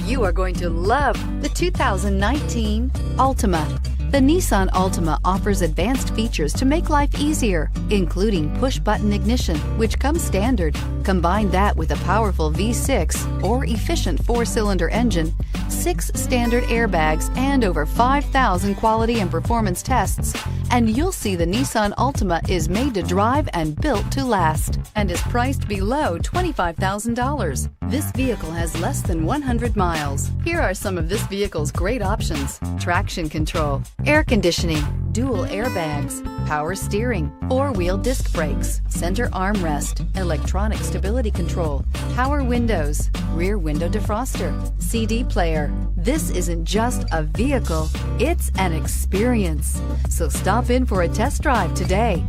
You are going to love the 2019 Altima. The Nissan Altima offers advanced features to make life easier, including push-button ignition, which comes standard. Combine that with a powerful V6 or efficient 4-cylinder engine, 6 standard airbags, and over 5,000 quality and performance tests, and you'll see the Nissan Altima is made to drive and built to last, and is priced below $25,000. This vehicle has less than 100 miles. Here are some of this vehicle's great options: traction control, air conditioning, dual airbags, power steering, 4-wheel disc brakes, center armrest, electronic stability control, power windows, rear window defroster, CD player. This isn't just a vehicle, it's an experience. So stop in for a test drive today.